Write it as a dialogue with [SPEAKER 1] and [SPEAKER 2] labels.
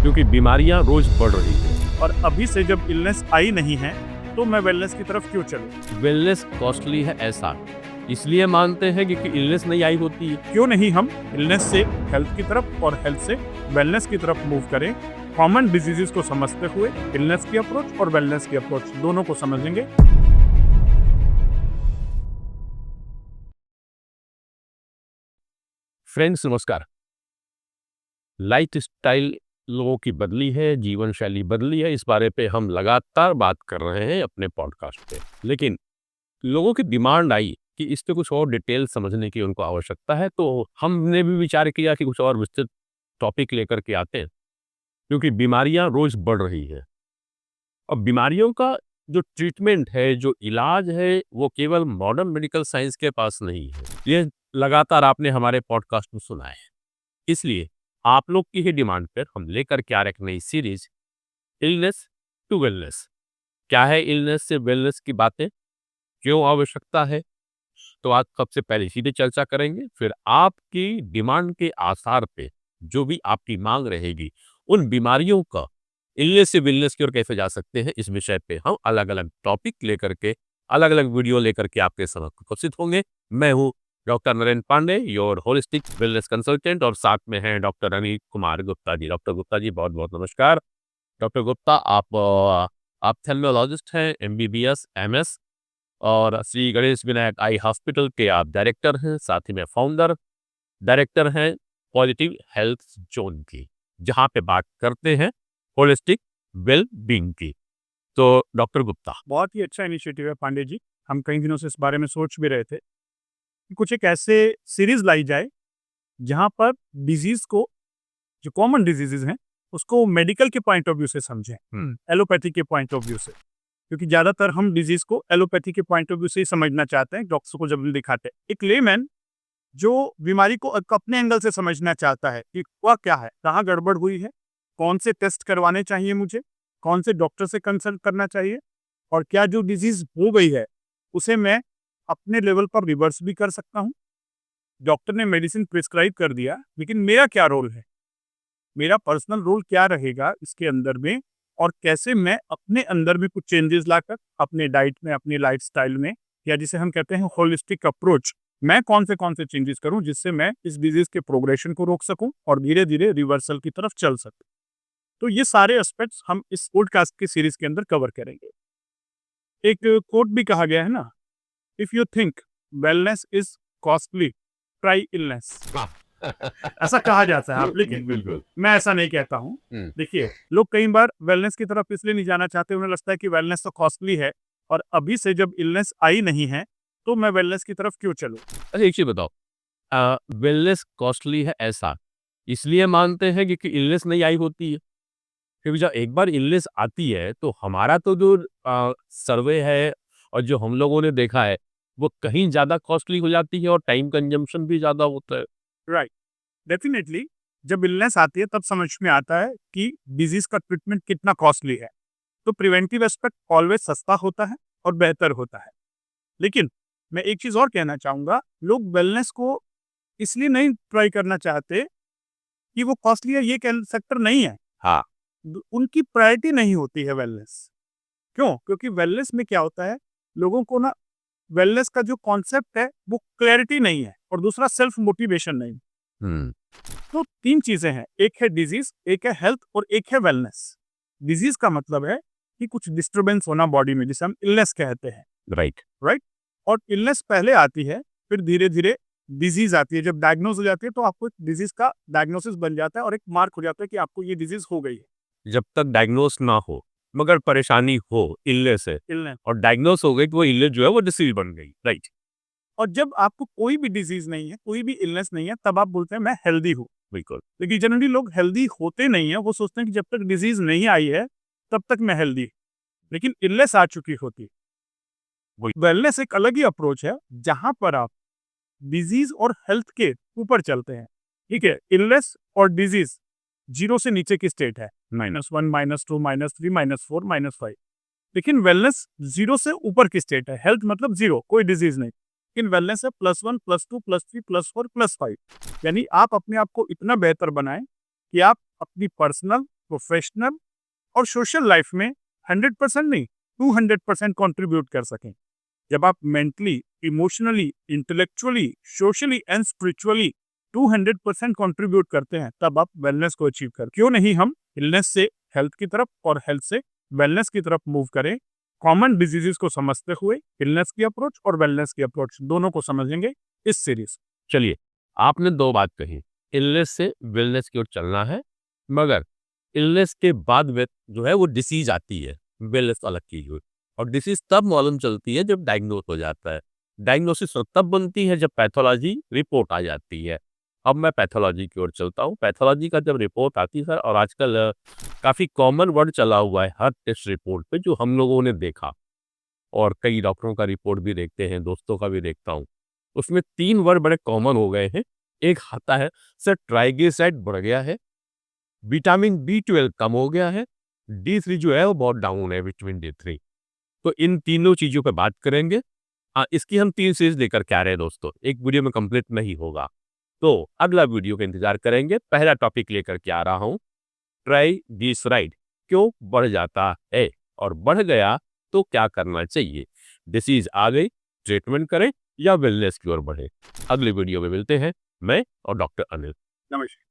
[SPEAKER 1] क्योंकि बीमारियां रोज बढ़ रही हैं।
[SPEAKER 2] और अभी से जब इलनेस आई नहीं है तो मैं वेलनेस की तरफ क्यों चलूं?
[SPEAKER 1] वेलनेस कॉस्टली है ऐसा इसलिए मानते हैं क्योंकि इलनेस नहीं आई होती है।
[SPEAKER 2] क्यों नहीं हम इलनेस से हेल्थ की तरफ और हेल्थ से वेलनेस की तरफ मूव करें? कॉमन डिजीजेस को समझते हुए इलनेस की अप्रोच और वेलनेस की अप्रोच दोनों को समझेंगे।
[SPEAKER 1] फ्रेंड्स नमस्कार। लाइफ स्टाइल लोगों की बदली है, जीवन शैली बदली है, इस बारे पे हम लगातार बात कर रहे हैं अपने पॉडकास्ट पे। लेकिन लोगों की डिमांड आई कि इस पे कुछ और डिटेल समझने की उनको आवश्यकता है, तो हमने भी विचार किया कि कुछ और विस्तृत टॉपिक लेकर के आते हैं, क्योंकि बीमारियां रोज बढ़ रही हैं। अब बीमारियों का जो ट्रीटमेंट है, जो इलाज है, वो केवल मॉडर्न मेडिकल साइंस के पास नहीं है। ये लगातार आपने हमारे पॉडकास्ट में सुना है। इसलिए आप लोग की ही डिमांड पर हम लेकर के आ रहे एक नई सीरीज, इलनेस टू वेलनेस। क्या है इलनेस से वेलनेस की बातें, क्यों आवश्यकता है, तो आज सबसे पहले सीधे चर्चा करेंगे। फिर आपकी डिमांड के आधार पे जो भी आपकी मांग रहेगी, उन बीमारियों का इलनेस से वेलनेस की ओर कैसे जा सकते हैं, इस विषय पे हम अलग अलग टॉपिक लेकर के, अलग अलग वीडियो लेकर के आपके समक्ष उपस्थित होंगे। मैं हूँ doctor Narendra Pandey, your holistic wellness consultant, और साथ में हैं डॉक्टर अनिल कुमार गुप्ता जी। डॉक्टर गुप्ता जी बहुत बहुत नमस्कार। डॉक्टर गुप्ता, आप ऑप्थेल्मोलॉजिस्ट हैं, एमबीबीएस एमएस, और श्री गणेश विनायक आई हॉस्पिटल के आप डायरेक्टर हैं, साथ ही में फाउंडर डायरेक्टर हैं पॉजिटिव हेल्थ जोन की, जहां पे बात करते हैं होलिस्टिक वेल बीइंग की। तो डॉक्टर गुप्ता,
[SPEAKER 2] बहुत ही अच्छा इनिशिएटिव है पांडे जी। हम कई दिनों से इस बारे में सोच भी रहे थे कि कुछ एक ऐसे सीरीज लाई जाए जहां पर डिजीज को, जो कॉमन डिजीजेज हैं, उसको मेडिकल के पॉइंट ऑफ व्यू से समझें, एलोपैथी के पॉइंट ऑफ व्यू से। क्योंकि ज्यादातर हम डिजीज को एलोपैथी के पॉइंट ऑफ व्यू से ही समझना चाहते हैं डॉक्टर को जब हम दिखाते हैं। एक लेमैन जो बीमारी को अपने एंगल से समझना चाहता है कि वह क्या है, कहाँ गड़बड़ हुई है, कौन से टेस्ट करवाने चाहिए मुझे, कौन से डॉक्टर से कंसल्ट करना चाहिए, और क्या जो डिजीज हो गई है उसे मैं अपने लेवल पर रिवर्स भी कर सकता हूँ। डॉक्टर ने मेडिसिन प्रिस्क्राइब कर दिया, लेकिन मेरा क्या रोल है, मेरा पर्सनल रोल क्या रहेगा इसके अंदर में, और कैसे मैं अपने अंदर में कुछ चेंजेस लाकर अपने डाइट में, अपनी लाइफस्टाइल में, या जिसे हम कहते हैं होलिस्टिक अप्रोच, मैं कौन से चेंजेस करूं जिससे मैं इस डिजीज के प्रोग्रेशन को रोक सकूं और धीरे धीरे रिवर्सल की तरफ चल सकूं। तो ये सारे एस्पेक्ट्स हम इस पॉडकास्ट की सीरीज के अंदर कवर करेंगे। एक कोट भी कहा गया है ना, if you think wellness is costly, try illness. ऐसा कहा जाता है, आप लेकिन
[SPEAKER 1] बिल्कुल।
[SPEAKER 2] मैं ऐसा नहीं कहता हूँ।
[SPEAKER 1] हम्म।
[SPEAKER 2] देखिए, लोग कई बार वेलनेस की तरफ इसलिए नहीं जाना चाहते, उन्हें लगता है कि वेलनेस तो कॉस्टली है और अभी से जब इलनेस आई नहीं है तो मैं वेलनेस की तरफ क्यों चलूं?
[SPEAKER 1] अच्छा एक चीज बताओ, वेलनेस कॉस्टली है ऐसा इसलिए मानते हैं क्योंकि इलनेस नहीं आई होती है। क्योंकि जब एक बार इलनेस आती है तो हमारा तो जो सर्वे है और जो हम लोगों ने देखा है, वो कहीं ज्यादा कॉस्टली हो जाती है और टाइम कंजम्पशन भी ज्यादा होता है।
[SPEAKER 2] Right, definitely. जब इलनेस आती है तब समझ में आता है कि डिजीज का ट्रीटमेंट कितना कॉस्टली है। तो प्रिवेंटिव एस्पेक्ट ऑलवेज सस्ता होता है और बेहतर होता है। लेकिन मैं एक चीज और कहना चाहूंगा, लोग वेलनेस को इसलिए नहीं ट्राई करना चाहते कि वो कॉस्टली है, ये सेक्टर नहीं है।
[SPEAKER 1] हाँ।
[SPEAKER 2] उनकी प्रायोरिटी नहीं होती है वेलनेस। क्यों? क्योंकि वेलनेस में क्या होता है, लोगों को ना, वेलनेस का जो कॉन्सेप्ट है वो क्लैरिटी नहीं है, और दूसरा सेल्फ मोटिवेशन नहीं।
[SPEAKER 1] हम्म।
[SPEAKER 2] तो तीन चीजें हैं, एक है डिजीज, एक है हेल्थ और एक है वेलनेस। डिजीज का मतलब है कि कुछ डिस्टरबेंस होना बॉडी में, जिसे हम इलनेस कहते हैं।
[SPEAKER 1] राइट।
[SPEAKER 2] राइट। और इलनेस पहले आती है, फिर धीरे धीरे डिजीज आती है। जब डायग्नोज हो जाती है तो आपको एक डिजीज का डायग्नोसिस बन जाता है और एक मार्क हो जाता है कि आपको ये डिजीज हो गई है।
[SPEAKER 1] जब तक डायग्नोस ना हो मगर परेशानी हो इलनेस है,
[SPEAKER 2] इलनेस।
[SPEAKER 1] और डायग्नोस हो गई तो वो इलनेस जो है वो डिसीज बन गई। राइट।
[SPEAKER 2] और जब आपको कोई भी डिजीज नहीं है, कोई भी इलनेस नहीं है, तब आप बोलते हैं मैं हेल्दी हूँ।
[SPEAKER 1] बिल्कुल।
[SPEAKER 2] लेकिन जनरली लोग हेल्दी होते नहीं है, वो सोचते हैं कि जब तक डिजीज नहीं आई है तब तक मैं हेल्दी। लेकिन इलनेस आ चुकी होती है। वेलनेस एक अलग ही अप्रोच है जहां पर आप डिजीज और हेल्थ के ऊपर चलते हैं। ठीक है, इलनेस और डिजीज जीरो से नीचे की स्टेट है, -1, -2, -3, -4, -5। लेकिन वेलनेस जीरो से ऊपर की स्टेट है। हेल्थ मतलब जीरो, कोई डिजीज नहीं। लेकिन वेलनेस है +1, +2, +3, +4, +5। यानी आप अपने आप को इतना बेहतर बनाएं कि आप अपनी पर्सनल प्रोफेशनल और सोशल लाइफ में 100% नहीं 200% कंट्रीब्यूट कर सकें। जब आप mentally, emotionally, intellectually, socially and spiritually 200% contribute करते हैं, तब आप वेलनेस को अचीव कर। क्यों नहीं हम इलनेस से हेल्थ की तरफ और हेल्थ से वेलनेस की तरफ मूव करें। कॉमन डिजीजेस को समझते हुए इलनेस की अप्रोच और वेलनेस की अप्रोच दोनों को समझेंगे इस सीरीज।
[SPEAKER 1] चलिए, आपने दो बात कही, इलनेस से वेलनेस की ओर चलना है, मगर इलनेस के बाद में जो है वो डिसीज आती है, वेलनेस अलग चीज हुई। और डिसीज तब मालूम चलती है जब डायग्नोस हो जाता है। डायग्नोसिस तब बनती है जब पैथोलॉजी रिपोर्ट आ जाती है। अब मैं पैथोलॉजी की ओर चलता हूँ। पैथोलॉजी का जब रिपोर्ट आती है सर, और आजकल काफी कॉमन वर्ड चला हुआ है हर टेस्ट रिपोर्ट पे, जो हम लोगों ने देखा और कई डॉक्टरों का रिपोर्ट भी देखते हैं, दोस्तों का भी देखता हूँ, उसमें 3 वर्ड बड़े कॉमन हो गए हैं। एक आता है सर ट्राइग्लिसराइड बढ़ गया है, विटामिन B12 कम हो गया है, D3 जो है वो बहुत डाउन है, विटामिन D3। तो इन तीनों चीजों पे बात करेंगे। इसकी हम 3 सीरीज लेकर के आ रहे हैं दोस्तों, एक वीडियो में कंप्लीट नहीं होगा, तो अगला वीडियो का इंतजार करेंगे। पहला टॉपिक लेकर के आ रहा हूँ, ट्राइग्लिसराइड क्यों बढ़ जाता है और बढ़ गया तो क्या करना चाहिए। डिसीज आ गई, ट्रीटमेंट करें या वेलनेस की ओर बढ़े। अगले वीडियो में मिलते हैं, मैं और डॉक्टर अनिल।
[SPEAKER 2] नमस्कार।